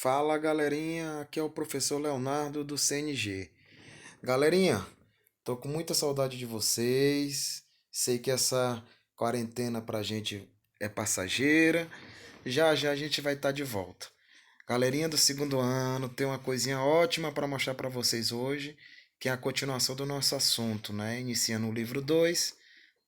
Fala galerinha, aqui é o professor Leonardo do CNG. Galerinha, tô com muita saudade de vocês. Sei que essa quarentena pra gente é passageira. Já já a gente vai estar de volta. Galerinha do segundo ano, tem uma coisinha ótima para mostrar para vocês hoje, que é a continuação do nosso assunto, né? Iniciando o livro 2,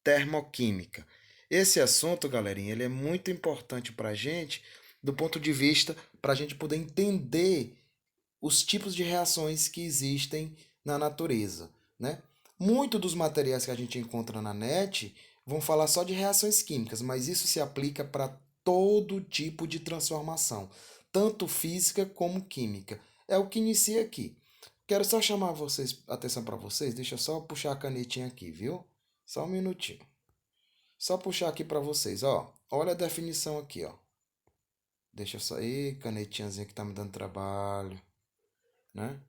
termoquímica. Esse assunto, galerinha, ele é muito importante para a gente, do ponto de vista para a gente poder entender os tipos de reações que existem na natureza, né? Muito dos materiais que a gente encontra na net vão falar só de reações químicas, mas isso se aplica para todo tipo de transformação, tanto física como química. É o que inicia aqui. Quero só chamar vocês, atenção para vocês, deixa eu só puxar a canetinha aqui, viu? Só um minutinho. Só puxar aqui para vocês, ó. Olha a definição aqui, ó. Deixa eu só. Ih, canetinhazinha que tá me dando trabalho, né?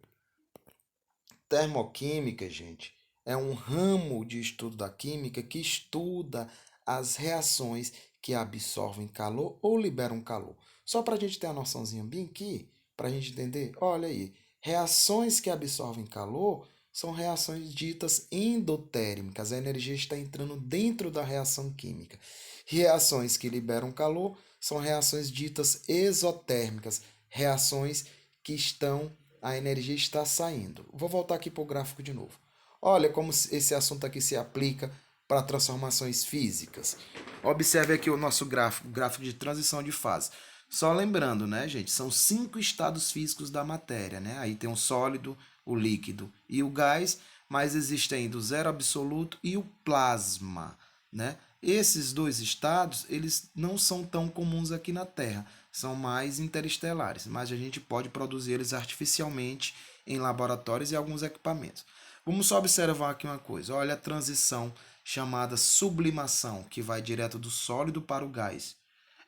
Termoquímica, gente, é um ramo de estudo da química que estuda as reações que absorvem calor ou liberam calor. Só para a gente ter a noçãozinha bem aqui, para a gente entender, olha aí, reações que absorvem calor são reações ditas endotérmicas. A energia está entrando dentro da reação química. Reações que liberam calor são reações ditas exotérmicas, reações que estão a energia está saindo. Vou voltar aqui para o gráfico de novo. Olha como esse assunto aqui se aplica para transformações físicas. Observe aqui o nosso gráfico, gráfico de transição de fase. Só lembrando, né, gente, são 5 estados físicos da matéria, né? Aí tem o sólido, o líquido e o gás, mas existe ainda o zero absoluto e o plasma, né? Esses dois estados, eles não são tão comuns aqui na Terra, são mais interestelares, mas a gente pode produzir eles artificialmente em laboratórios e alguns equipamentos. Vamos só observar aqui uma coisa, olha a transição chamada sublimação, que vai direto do sólido para o gás.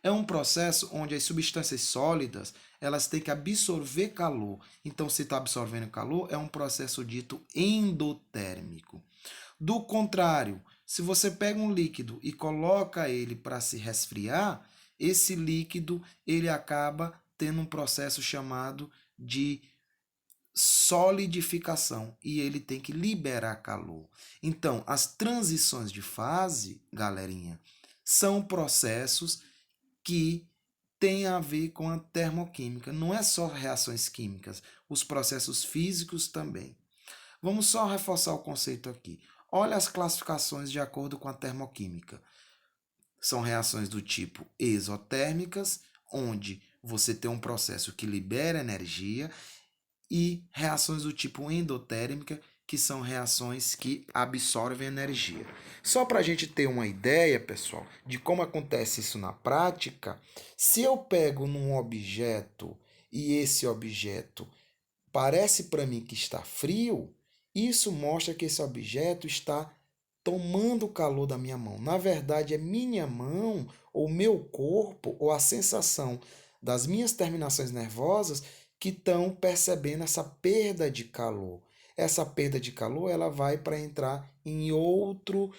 É um processo onde as substâncias sólidas elas têm que absorver calor. Então, se está absorvendo calor, é um processo dito endotérmico. Do contrário, se você pega um líquido e coloca ele para se resfriar, esse líquido ele acaba tendo um processo chamado de solidificação e ele tem que liberar calor. Então, as transições de fase, galerinha, são processos que têm a ver com a termoquímica. Não é só reações químicas, os processos físicos também. Vamos só reforçar o conceito aqui. Olha as classificações de acordo com a termoquímica. São reações do tipo exotérmicas, onde você tem um processo que libera energia, e reações do tipo endotérmica, que são reações que absorvem energia. Só para a gente ter uma ideia, pessoal, de como acontece isso na prática, se eu pego num objeto e esse objeto parece para mim que está frio, isso mostra que esse objeto está tomando o calor da minha mão. Na verdade, é minha mão, ou meu corpo, ou a sensação das minhas terminações nervosas que estão percebendo essa perda de calor. Essa perda de calor ela vai para entrar em outro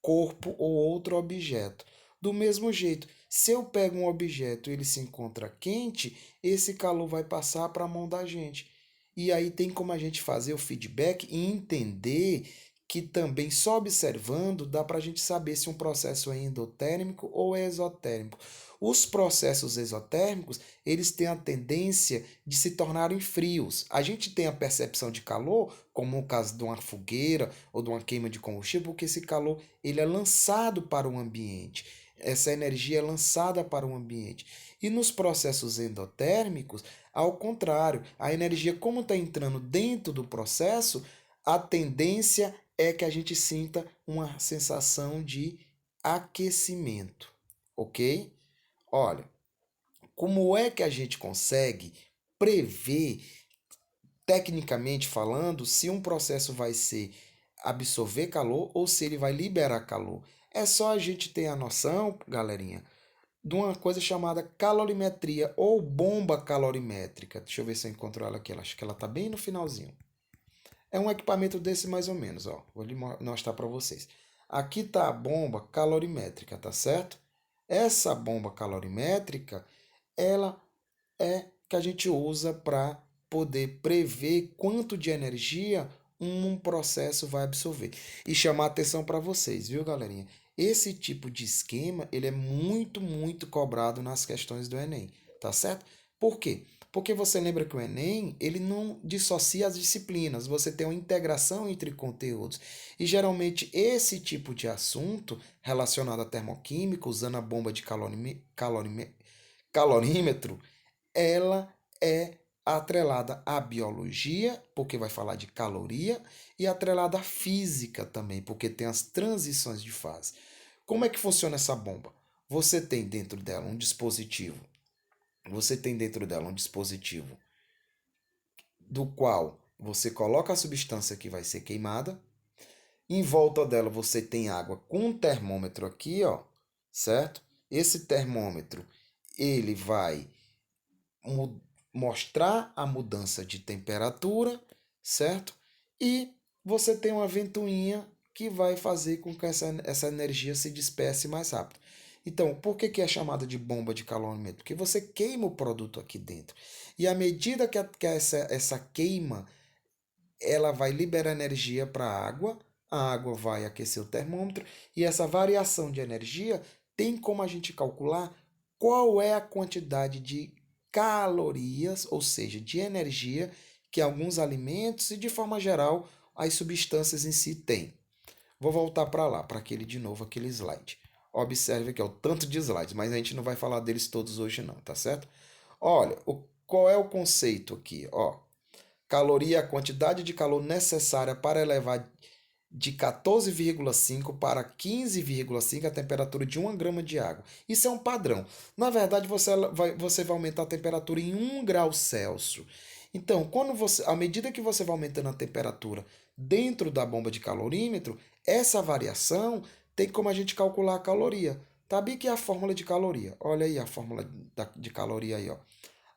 corpo ou outro objeto. Do mesmo jeito, se eu pego um objeto e ele se encontra quente, esse calor vai passar para a mão da gente. E aí tem como a gente fazer o feedback e entender que também só observando dá para a gente saber se um processo é endotérmico ou é exotérmico. Os processos exotérmicos, eles têm a tendência de se tornarem frios. A gente tem a percepção de calor, como no caso de uma fogueira ou de uma queima de combustível, porque esse calor ele é lançado para o ambiente. Essa energia é lançada para o ambiente. E nos processos endotérmicos, ao contrário, a energia, como está entrando dentro do processo, a tendência é que a gente sinta uma sensação de aquecimento, ok? Olha, como é que a gente consegue prever, tecnicamente falando, se um processo vai ser absorver calor ou se ele vai liberar calor? É só a gente ter a noção, galerinha, de uma coisa chamada calorimetria ou bomba calorimétrica. Deixa eu ver se eu encontro ela aqui. Acho que ela está bem no finalzinho. É um equipamento desse mais ou menos, ó. Vou lhe mostrar para vocês. Aqui está a bomba calorimétrica, tá certo? Essa bomba calorimétrica, ela é que a gente usa para poder prever quanto de energia um processo vai absorver. E chamar atenção para vocês, viu, galerinha? Esse tipo de esquema, ele é muito, muito cobrado nas questões do Enem, tá certo? Por quê? Porque você lembra que o Enem, ele não dissocia as disciplinas, você tem uma integração entre conteúdos. E geralmente esse tipo de assunto relacionado a termoquímica, usando a bomba de calorímetro, ela é atrelada à biologia, porque vai falar de caloria, e atrelada à física também, porque tem as transições de fase. Como é que funciona essa bomba? Você tem dentro dela um dispositivo. Você tem dentro dela um dispositivo do qual você coloca a substância que vai ser queimada. Em volta dela você tem água com um termômetro aqui, ó, certo? Esse termômetro, ele vai mostrar a mudança de temperatura, certo? E você tem uma ventoinha que vai fazer com que essa energia se disperse mais rápido. Então, por que é chamada de bomba de calorímetro? Porque você queima o produto aqui dentro. E à medida que essa queima, ela vai liberar energia para a água vai aquecer o termômetro, e essa variação de energia tem como a gente calcular qual é a quantidade de calorias, ou seja, de energia que alguns alimentos e, de forma geral, as substâncias em si têm. Vou voltar para lá, para aquele de novo, aquele slide. Observe que é o tanto de slides, mas a gente não vai falar deles todos hoje não, tá certo? Olha, qual é o conceito aqui? Ó, caloria é a quantidade de calor necessária para elevar de 14,5 para 15,5 a temperatura de 1 grama de água. Isso é um padrão. Na verdade, você vai aumentar a temperatura em 1 grau Celsius. Então, à medida que você vai aumentando a temperatura dentro da bomba de calorímetro, essa variação tem como a gente calcular a caloria. Sabe que é a fórmula de caloria? Olha aí a fórmula de caloria aí, ó.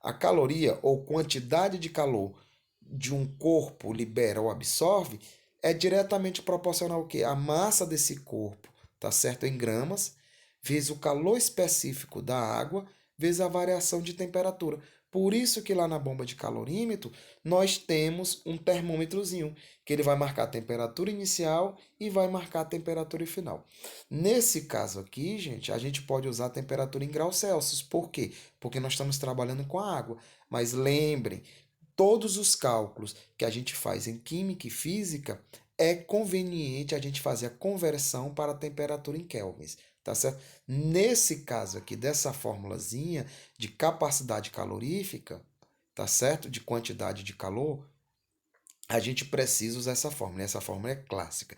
A caloria ou quantidade de calor de um corpo libera ou absorve é diretamente proporcional ao quê? A massa desse corpo, tá certo? Em gramas, vezes o calor específico da água, vezes a variação de temperatura. Por isso que lá na bomba de calorímetro nós temos um termômetrozinho, que ele vai marcar a temperatura inicial e vai marcar a temperatura final. Nesse caso aqui, gente, a gente pode usar a temperatura em graus Celsius. Por quê? Porque nós estamos trabalhando com a água. Mas lembrem, todos os cálculos que a gente faz em química e física, é conveniente a gente fazer a conversão para a temperatura em kelvins, tá certo? Nesse caso aqui, dessa formulazinha de capacidade calorífica, tá certo? De quantidade de calor, a gente precisa usar essa fórmula. E essa fórmula é clássica.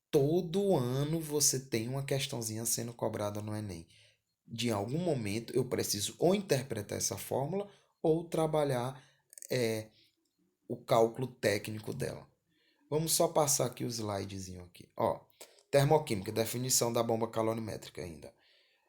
Todo ano você tem uma questãozinha sendo cobrada no Enem. De algum momento eu preciso ou interpretar essa fórmula ou trabalhar o cálculo técnico dela. Vamos só passar aqui o slidezinho aqui. Ó, termoquímica, definição da bomba calorimétrica ainda.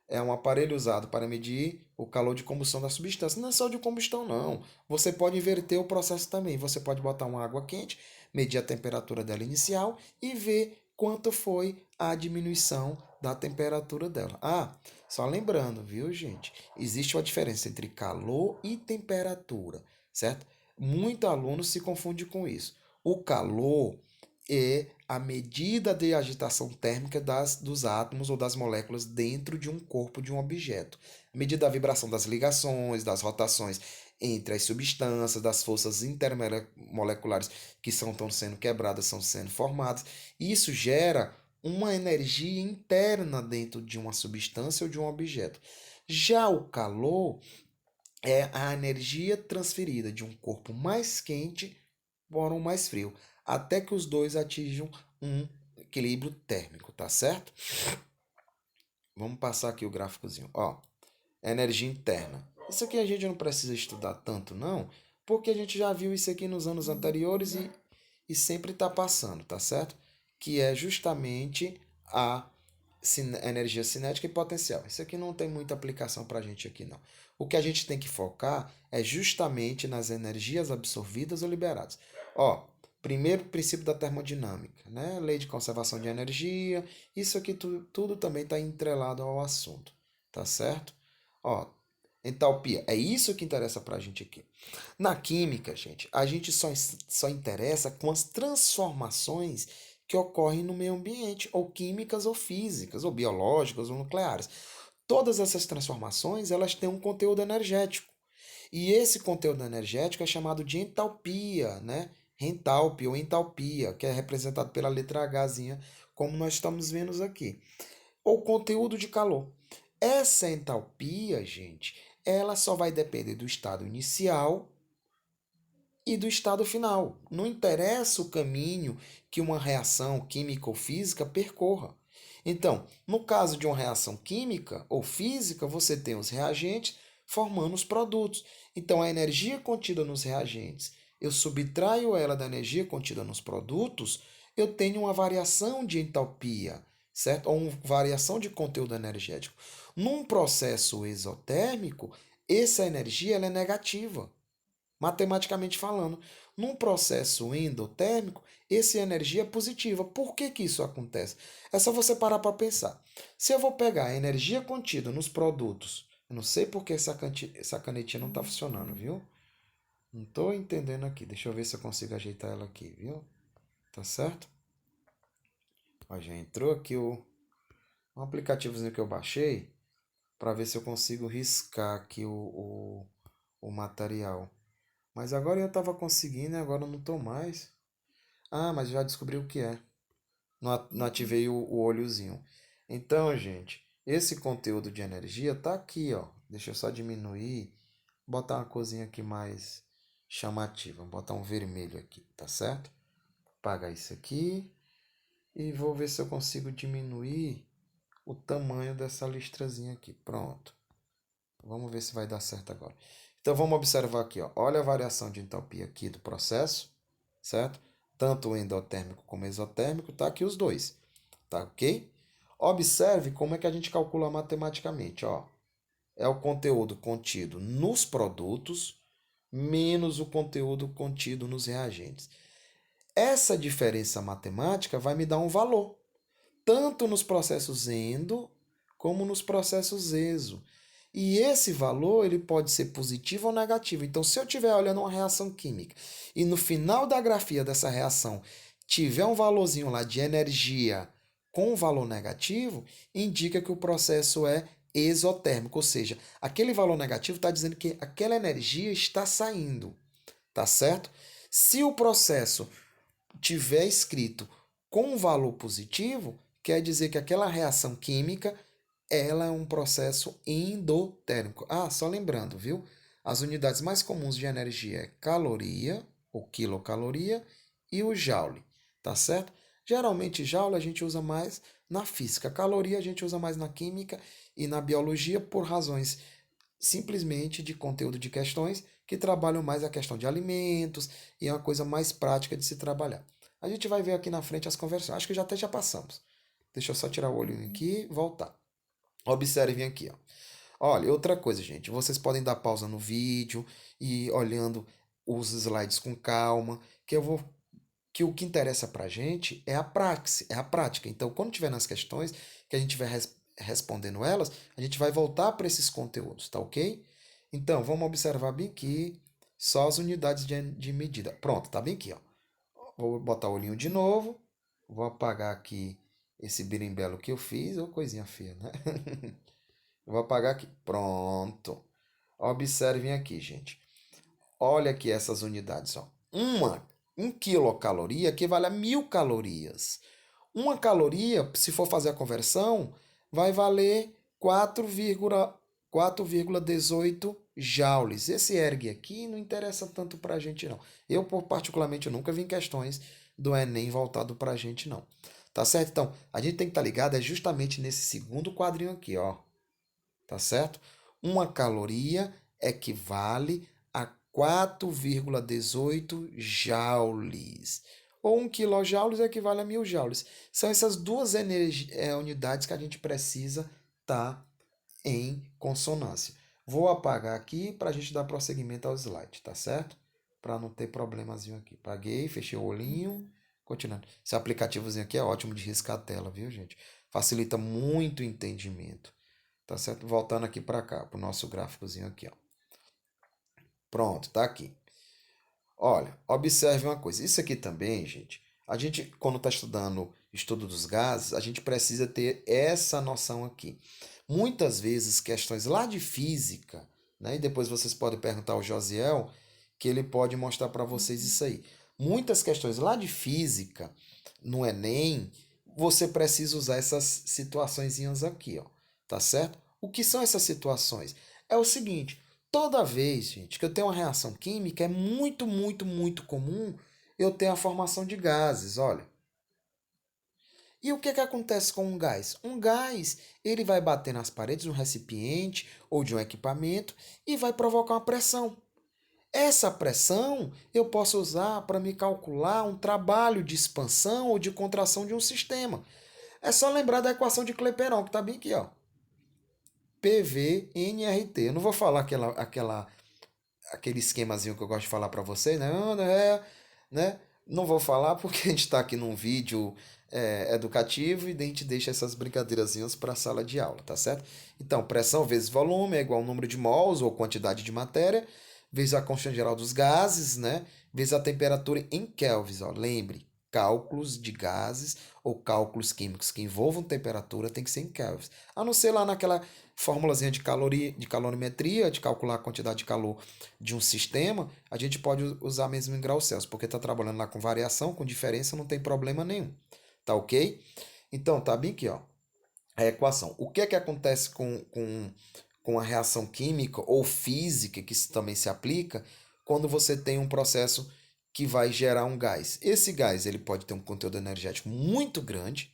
É um aparelho usado para medir o calor de combustão da substância. Não é só de combustão, não. Você pode inverter o processo também. Você pode botar uma água quente, medir a temperatura dela inicial e ver quanto foi a diminuição da temperatura dela. Ah, só lembrando, viu, gente? Existe uma diferença entre calor e temperatura, certo? Muito aluno se confunde com isso. O calor é a medida de agitação térmica dos átomos ou das moléculas dentro de um corpo de um objeto. A medida da vibração das ligações, das rotações entre as substâncias, das forças intermoleculares que estão sendo quebradas, estão sendo formadas. Isso gera uma energia interna dentro de uma substância ou de um objeto. Já o calor é a energia transferida de um corpo mais quente para um mais frio, até que os dois atinjam um equilíbrio térmico, tá certo? Vamos passar aqui o gráficozinho. Ó, energia interna. Isso aqui a gente não precisa estudar tanto, não, porque a gente já viu isso aqui nos anos anteriores e sempre está passando, tá certo? Que é justamente a energia cinética e potencial. Isso aqui não tem muita aplicação para a gente aqui, não. O que a gente tem que focar é justamente nas energias absorvidas ou liberadas. Ó, primeiro princípio da termodinâmica, né? Lei de conservação de energia. Isso aqui tudo também está entrelado ao assunto, tá certo? Ó, Entalpia. É isso que interessa para a gente aqui. Na química, gente, a gente só interessa com as transformações que ocorrem no meio ambiente, ou químicas ou físicas, ou biológicas ou nucleares. Todas essas transformações, elas têm um conteúdo energético. E esse conteúdo energético é chamado de entalpia, né? Entalpia ou entalpia, que é representado pela letra Hzinha, como nós estamos vendo aqui. Ou conteúdo de calor. Essa entalpia, gente, ela só vai depender do estado inicial e do estado final. Não interessa o caminho que uma reação química ou física percorra. Então, no caso de uma reação química ou física, você tem os reagentes formando os produtos. Então, a energia contida nos reagentes, eu subtraio ela da energia contida nos produtos, eu tenho uma variação de entalpia, certo? Ou uma variação de conteúdo energético. Num processo exotérmico, essa energia ela é negativa, matematicamente falando. Num processo endotérmico, essa energia é positiva. Por que que isso acontece? É só você parar para pensar. Se eu vou pegar a energia contida nos produtos, eu não sei por que essa canetinha não está funcionando, viu? Não estou entendendo aqui. Deixa eu ver se eu consigo ajeitar ela aqui, viu? Tá certo? Ó, já entrou aqui um aplicativozinho que eu baixei para ver se eu consigo riscar aqui o material. Mas agora eu estava conseguindo e agora eu não estou mais. Ah, mas já descobri o que é. Não ativei o olhozinho. Então, gente, esse conteúdo de energia tá aqui, ó. Deixa eu só diminuir, botar uma coisinha aqui mais chamativa, vou botar um vermelho aqui, tá certo? Apagar isso aqui e vou ver se eu consigo diminuir o tamanho dessa listrazinha aqui. Pronto. Vamos ver se vai dar certo agora. Então vamos observar aqui, ó. Olha a variação de entalpia aqui do processo, certo? Tanto o endotérmico como o exotérmico, tá aqui os dois, tá ok? Observe como é que a gente calcula matematicamente, ó. É o conteúdo contido nos produtos menos o conteúdo contido nos reagentes. Essa diferença matemática vai me dar um valor, tanto nos processos endo como nos processos exo. E esse valor ele pode ser positivo ou negativo. Então, se eu estiver olhando uma reação química e no final da grafia dessa reação tiver um valorzinho lá de energia com um valor negativo, indica que o processo é exotérmico, ou seja, aquele valor negativo está dizendo que aquela energia está saindo, tá certo? Se o processo tiver escrito com um valor positivo, quer dizer que aquela reação química ela é um processo endotérmico. Ah, só lembrando, viu? As unidades mais comuns de energia é caloria, ou quilocaloria, e o joule, tá certo? Geralmente, joule a gente usa mais na física, caloria a gente usa mais na química e na biologia por razões simplesmente de conteúdo de questões que trabalham mais a questão de alimentos e é uma coisa mais prática de se trabalhar. A gente vai ver aqui na frente as conversões. Acho que já até já passamos. Deixa eu só tirar o olho aqui e voltar. Observem aqui, ó. Olha, outra coisa, gente. Vocês podem dar pausa no vídeo e ir olhando os slides com calma, que o que interessa pra gente é a praxe, é a prática. Então, quando tiver nas questões, que a gente vai respondendo elas, a gente vai voltar para esses conteúdos, tá ok? Então, vamos observar bem aqui só as unidades de medida. Pronto, tá bem aqui, ó. Vou botar o olhinho de novo. Vou apagar aqui esse birimbelo que eu fiz, ou coisinha feia, né? Vou apagar aqui. Pronto. Observem aqui, gente. Olha aqui essas unidades, ó. Um quilocaloria equivale a 1.000 calorias. Uma caloria, se for fazer a conversão, vai valer 4,18 joules. Esse erg aqui não interessa tanto para a gente, não. Eu, particularmente, nunca vi questões do Enem voltado para a gente, não. Tá certo? Então, a gente tem que estar ligado justamente nesse segundo quadrinho aqui, ó. Tá certo? Uma caloria equivale a 4,18 joules. Ou 1 kJ equivale a 1.000 joules. São essas duas unidades que a gente precisa estar em consonância. Vou apagar aqui para a gente dar prosseguimento ao slide, tá certo? Para não ter problemazinho aqui. Apaguei, fechei o olhinho, continuando. Esse aplicativozinho aqui é ótimo de riscar a tela, viu, gente? Facilita muito o entendimento. tá certo? Voltando aqui para cá, para o nosso gráficozinho aqui, ó. Pronto, tá aqui. Olha, observe uma coisa. Isso aqui também, gente, a gente, quando está estudando estudo dos gases, a gente precisa ter essa noção aqui. Muitas vezes, questões lá de física, né? E depois vocês podem perguntar ao Josiel, que ele pode mostrar para vocês isso aí. Muitas questões lá de física, no Enem, você precisa usar essas situaçõezinhas aqui, ó. Tá certo? O que são essas situações? É o seguinte. Toda vez, gente, que eu tenho uma reação química, é muito, muito, muito comum eu ter a formação de gases, olha. E o que que acontece com um gás? Um gás, ele vai bater nas paredes de um recipiente ou de um equipamento e vai provocar uma pressão. Essa pressão eu posso usar para me calcular um trabalho de expansão ou de contração de um sistema. É só lembrar da equação de Clapeyron, que está bem aqui, ó. PV-nRT. Eu não vou falar aquele esquemazinho que eu gosto de falar para vocês, né? Né? Não vou falar porque a gente está aqui num vídeo educativo e a gente deixa essas brincadeirazinhas para a sala de aula, tá certo? Então, pressão vezes volume é igual ao número de mols ou quantidade de matéria, vezes a constante geral dos gases, né? Vezes a temperatura em kelvins, ó. Lembre, cálculos de gases ou cálculos químicos que envolvam temperatura tem que ser em kelvins. A não ser lá naquela formulazinha de calorimetria, de calcular a quantidade de calor de um sistema, a gente pode usar mesmo em graus Celsius, porque está trabalhando lá com variação, com diferença, não tem problema nenhum. Tá ok? Então, tá bem aqui, ó. A equação. O que é que acontece com a reação química ou física, que isso também se aplica, quando você tem um processo que vai gerar um gás? Esse gás ele pode ter um conteúdo energético muito grande,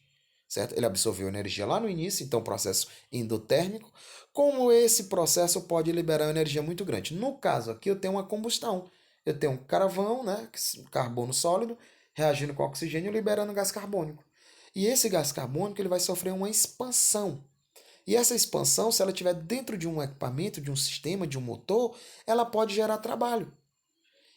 certo? Ele absorveu energia lá no início, então processo endotérmico. Como esse processo pode liberar energia muito grande? No caso aqui eu tenho uma combustão. Eu tenho um carvão, né, carbono sólido, reagindo com oxigênio, liberando gás carbônico. E esse gás carbônico ele vai sofrer uma expansão. E essa expansão, se ela estiver dentro de um equipamento, de um sistema, de um motor, ela pode gerar trabalho.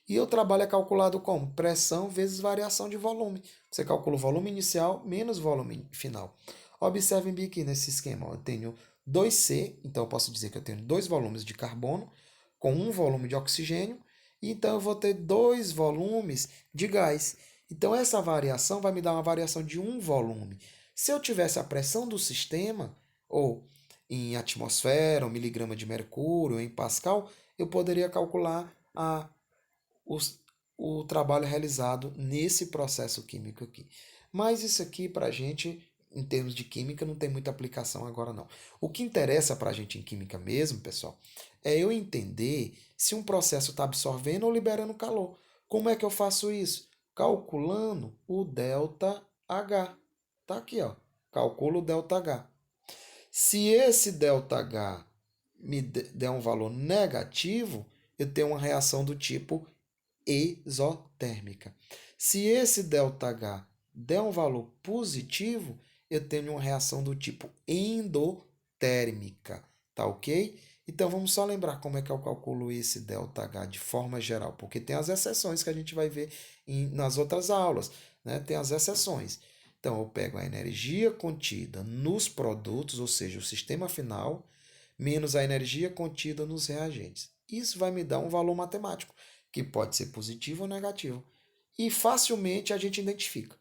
E o trabalho é calculado como? Pressão vezes variação de volume. Você calcula o volume inicial menos o volume final. Observem bem aqui nesse esquema. Eu tenho 2C, então eu posso dizer que eu tenho 2 volumes de carbono com 1 volume de oxigênio. E então eu vou ter 2 volumes de gás. Então essa variação vai me dar uma variação de 1 volume. Se eu tivesse a pressão do sistema, ou em atmosfera, ou miligrama de mercúrio, ou em Pascal, eu poderia calcular os, o trabalho realizado nesse processo químico aqui. Mas isso aqui, para a gente, em termos de química, não tem muita aplicação agora, não. O que interessa para a gente em química mesmo, pessoal, é eu entender se um processo está absorvendo ou liberando calor. Como é que eu faço isso? Calculando o ΔH. Tá aqui, ó. Calculo o ΔH. Se esse ΔH me der um valor negativo, eu tenho uma reação do tipo exotérmica. Se esse ΔH der um valor positivo, eu tenho uma reação do tipo endotérmica, tá ok? Então vamos só lembrar como é que eu calculo esse ΔH de forma geral, porque tem as exceções que a gente vai ver nas outras aulas, né? Tem as exceções. Então eu pego a energia contida nos produtos, ou seja, o sistema final, menos a energia contida nos reagentes. Isso vai me dar um valor matemático, que pode ser positivo ou negativo. E facilmente a gente identifica.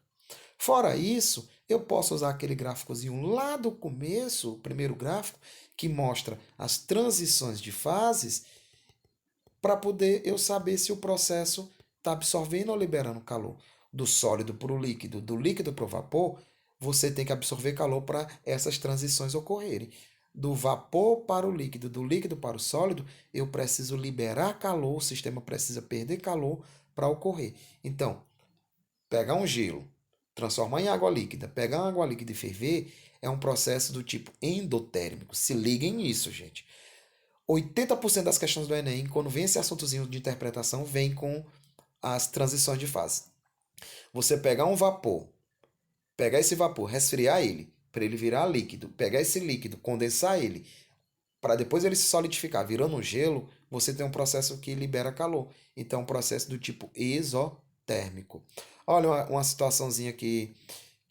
Fora isso, eu posso usar aquele gráficozinho lá do começo, o primeiro gráfico, que mostra as transições de fases, para poder eu saber se o processo está absorvendo ou liberando calor. Do sólido para o líquido, do líquido para o vapor, você tem que absorver calor para essas transições ocorrerem. Do vapor para o líquido, do líquido para o sólido, eu preciso liberar calor, o sistema precisa perder calor para ocorrer. Então, pegar um gelo, transformar em água líquida, pegar uma água líquida e ferver, é um processo do tipo endotérmico. Se liguem nisso, gente. 80% das questões do Enem, quando vem esse assuntozinho de interpretação, vem com as transições de fase. Você pegar um vapor, pegar esse vapor, resfriar ele, para ele virar líquido, pegar esse líquido, condensar ele, para depois ele se solidificar, virando um gelo, você tem um processo que libera calor. Então, é um processo do tipo exotérmico. Olha uma situaçãozinha que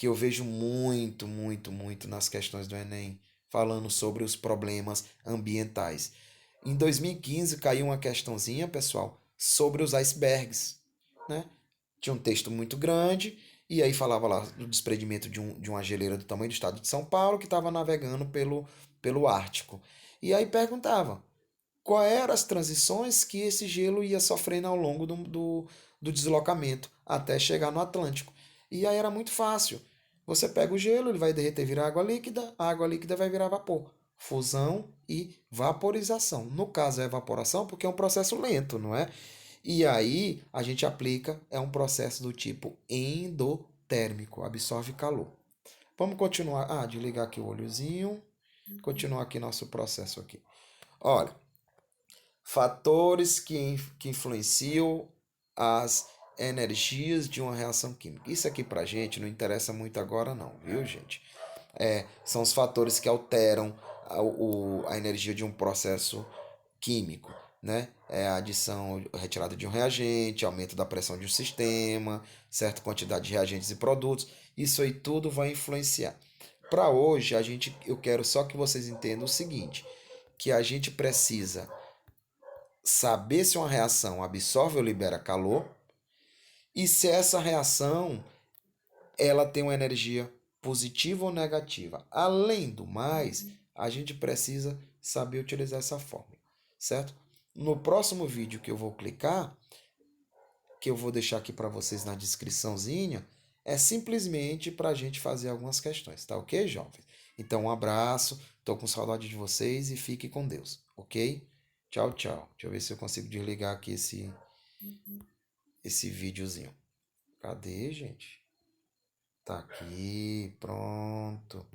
eu vejo muito, muito, muito nas questões do Enem. falando sobre os problemas ambientais. Em 2015 caiu uma questãozinha, pessoal, sobre os icebergs, né? Tinha um texto muito grande e aí falava lá do desprendimento de uma geleira do tamanho do estado de São Paulo que estava navegando pelo Ártico. E aí perguntava quais eram as transições que esse gelo ia sofrendo ao longo do deslocamento até chegar no Atlântico. E aí era muito fácil. Você pega o gelo, ele vai derreter, virar água líquida, a água líquida vai virar vapor. Fusão e vaporização. No caso é evaporação porque é um processo lento, não é? E aí a gente aplica, é um processo do tipo endotérmico, absorve calor. Vamos continuar. Ah, desligar aqui o olhozinho. Continuar aqui nosso processo aqui. Olha, fatores que influenciam as energias de uma reação química. Isso aqui pra gente não interessa muito agora não, viu, gente? São os fatores que alteram a energia de um processo químico, né? É a adição, a retirada de um reagente, aumento da pressão de um sistema, certa quantidade de reagentes e produtos. Isso aí tudo vai influenciar. Para hoje, eu quero só que vocês entendam o seguinte, que a gente precisa saber se uma reação absorve ou libera calor e se essa reação ela tem uma energia positiva ou negativa. Além do mais, a gente precisa saber utilizar essa fórmula, certo? No próximo vídeo que eu vou clicar, que eu vou deixar aqui para vocês na descriçãozinha, é simplesmente para a gente fazer algumas questões, tá ok, jovens? Então, um abraço, tô com saudade de vocês e fique com Deus, ok? Tchau, tchau. Deixa eu ver se eu consigo desligar aqui esse videozinho. Cadê, gente? Tá aqui, pronto.